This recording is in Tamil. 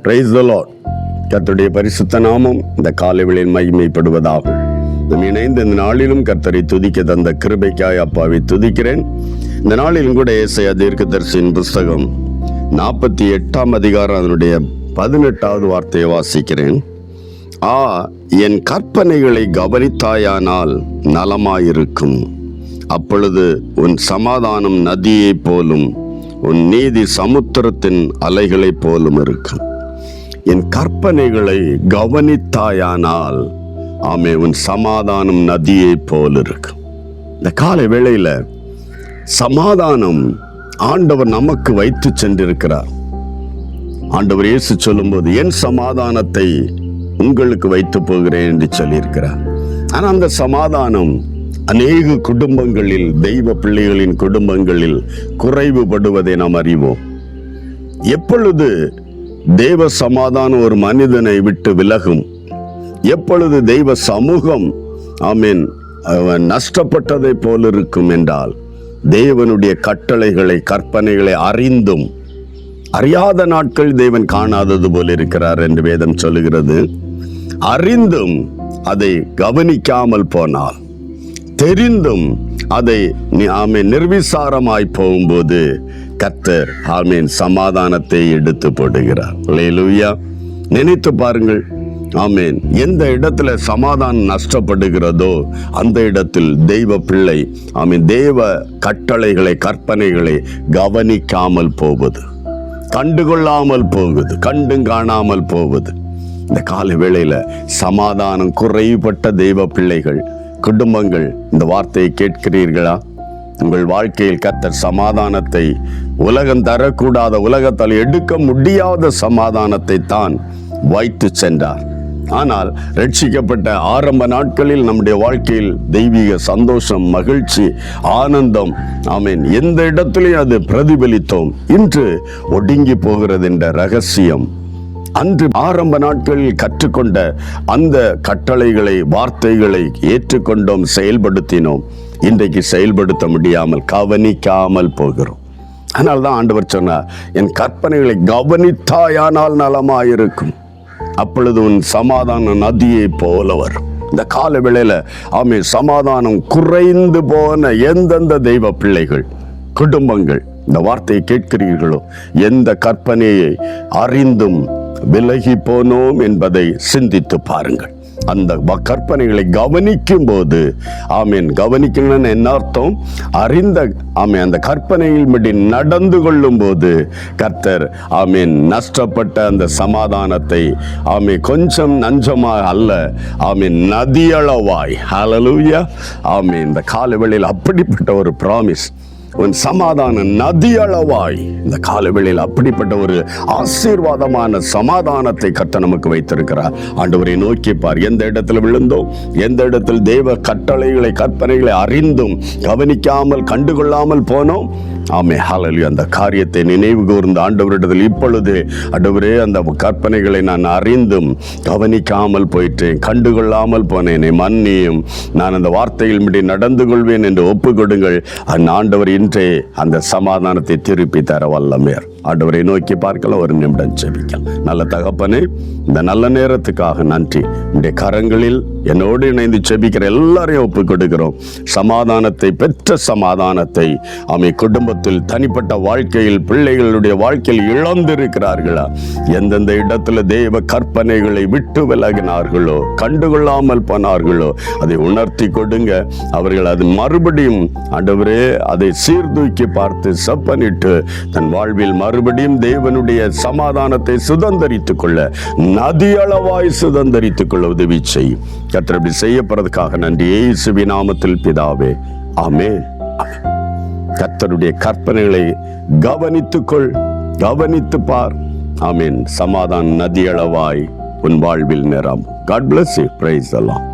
Praise the Lord. கர்த்தருடைய பரிசுத்த நாமம் இந்த காலைவேளையில் மகிமைப்படுவதாகும். நாம் இணைந்து இந்த நாளிலும் கர்த்தரை துதிக்க தந்த கிருபைக்காய் அப்பாவை துதிக்கிறேன். இந்த நாளிலும் கூட ஏசாயா தீர்க்கதரிசியின் புஸ்தகம் 48 அதிகாரம் அதனுடைய 18வது வார்த்தையை வாசிக்கிறேன். என் கற்பனைகளை கவனித்தாயானால் நலமாயிருக்கும். அப்பொழுது உன் சமாதானம் நதியைப் போலும் உன் நீதி சமுத்திரத்தின் அலைகளைப் போலும் இருக்கும். என் கற்பனைகளை கவனித்தாயானால் உன் சமாதானம் நதியைப் போல் இருக்கும். இந்த காலை வேளையில சமாதானம் ஆண்டவர் நமக்கு வைத்து சென்றிருக்கிறார். ஆண்டவர் இயேசு சொல்லும்போது என் சமாதானத்தை உங்களுக்கு வைத்து போகிறேன் என்று சொல்லியிருக்கிறார். ஆனால் அந்த சமாதானம் அநேக குடும்பங்களில், தெய்வ பிள்ளைகளின் குடும்பங்களில் குறைவுபடுவதை நாம் அறிவோம். எப்பொழுது தெய்வ சமாதானம் ஒரு மனிதனை விட்டு விலகும், எப்பொழுது தெய்வ சமூகம் நஷ்டப்பட்டதை போல் இருக்கும் என்றால், தேவனுடைய கட்டளைகளை கற்பனைகளை அறிந்தும் அறியாத நாட்கள் தேவன் காணாதது போல் இருக்கிறார் என்று வேதம் சொல்லுகிறது. அறிந்தும் அதை கவனிக்காமல் போனால், தெரிந்தும் அதை நிர்விசாரமாய் போகும்போது கர்த்தர் சமாதானத்தை எடுத்து போடுகிறார். அல்லேலூயா. நினைத்து பாருங்கள். எந்த இடத்துல சமாதானம் நஷ்டப்படுகிறதோ அந்த இடத்தில் தெய்வ பிள்ளை தேவ கட்டளைகளை கற்பனைகளை கவனிக்காமல் போவது, கண்டுகொள்ளாமல் போகுது, கண்டும் காணாமல் போவது. இந்த கால வேளையில சமாதானம் குறைபட்ட தெய்வ பிள்ளைகள், குடும்பங்கள் இந்த வார்த்தையை கேட்கிறீர்களா? உங்கள் வாழ்க்கையில் கர்த்தர் சமாதானத்தை, உலகம் தரக்கூடாத, உலகத்தால் எடுக்க முடியாத சமாதானத்தை தான் வைத்து சென்றார். ஆனால் ரட்சிக்கப்பட்ட ஆரம்ப நாட்களில் நம்முடைய வாழ்க்கையில் தெய்வீக சந்தோஷம், மகிழ்ச்சி, ஆனந்தம் எந்த இடத்திலையும் அது பிரதிபலித்தோம். இன்று ஒடுங்கி போகிறது என்ற ரகசியம் அன்று ஆரம்ப நாட்களில் கற்றுக்கொண்ட அந்த கட்டளைகளை, வார்த்தைகளை ஏற்றுக்கொண்டோம், செயல்படுத்தினோம். இன்றைக்கு செயல்படுத்த முடியாமல் கவனிக்காமல் போகிறோம். அதனால தான் ஆண்டவர் சொன்னார், என் கற்பனைகளை கவனித்தாயானால் நலமாயிருக்கும். அப்பொழுது உன் சமாதானம் நதியை போல வரும். இந்த கால வேளையில சமாதானம் குறைந்து போன எந்தெந்த தெய்வ பிள்ளைகள், குடும்பங்கள் இந்த வார்த்தையை கேட்கிறீர்களோ, எந்த கற்பனையை அறிந்தும் விலகி போனோம் என்பதை சிந்தித்து பாருங்கள். அந்த கற்பனைகளை கவனிக்கும் போது கவனிக்கணும்னு என்ன அர்த்தம்? அறிந்த அந்த கற்பனையில் படி நடந்து கொள்ளும் போது கர்த்தர் நஷ்டப்பட்ட அந்த சமாதானத்தை கொஞ்சம் நஞ்சமாக அல்ல நதியளவாய், ஹல்லேலூயா. இந்த காலவெளியில் அப்படிப்பட்ட ஒரு ப்ராமிஸ், உன் சமாதானம் நதியளவாய். இந்த காலவெளியில் அப்படிப்பட்ட ஒரு ஆசீர்வாதமான சமாதானத்தை கர்த்தர் நமக்கு வைத்திருக்கிறார். ஆண்டவரை நோக்கி பார். எந்த இடத்துல விழுந்தோம், எந்த இடத்தில் தேவ கட்டளைகளை கற்பனைகளை அறிந்தும் கவனிக்காமல் கண்டுகொள்ளாமல் போனோம், ஹல்லேலூயா. அந்த காரியத்தை நினைவு கூர்ந்த ஆண்டவரிடத்தில் இப்பொழுது, ஆண்டவரே, அந்த கற்பனைகளை நான் அறிந்தும் கவனிக்காமல் போயிட்டேன், கண்டுகொள்ளாமல் போனேன், மன்னியும், நான் அந்த வார்த்தையில் முடி நடந்து கொள்வேன் என்று ஒப்பு கொடுங்கள். ஆண்டவர் இன்றே அந்த சமாதானத்தை திருப்பி தர வல்லமையர். ஆண்டவரை நோக்கி பார்க்கலாம். ஒரு நிமிடம் ஜெபிக்கலாம். நல்ல தகப்பனே, இந்த நல்ல நேரத்துக்காக நன்றி. இந்த கரங்களில் என்னோடு இணைந்து ஜெபிக்கிற எல்லாரையும் ஒப்பு கொடுக்கிறோம். சமாதானத்தை, பெற்ற சமாதானத்தை குடும்பத்தில், தனிப்பட்ட வாழ்க்கையில், பிள்ளைகளுடைய வாழ்க்கையில் இழந்திருக்கிறார்களா? எந்தெந்த இடத்துல தேவ கற்பனைகளை விட்டு விலகினார்களோ, கண்டுகொள்ளாமல் போனார்களோ, அதை உணர்த்தி கொடுங்க. அவர்கள் அது மறுபடியும் ஆண்டவரே அதை சீர்தூக்கி பார்த்து செப்பனிட்டு தன் வாழ்வில் மறுபடியும் தேவனுடைய சமாதானத்தை சுதந்தரித்துக் கொள்ள, நதியளவாய் சுதந்தரித்துக் கொள்ள உதவி செய்யும். கர்த்தர் இப்படி செய்யப்படுறதுக்காக நன்றி. இயேசுவின் நாமத்தில் பிதாவே, ஆமென். கர்த்தருடைய கற்பனைகளை கவனித்துக்கொள், கவனித்து பார். ஆமென். சமாதான நதியளவாய் உன் வாழ்வில் நிறம். God bless you. Praise the Lord.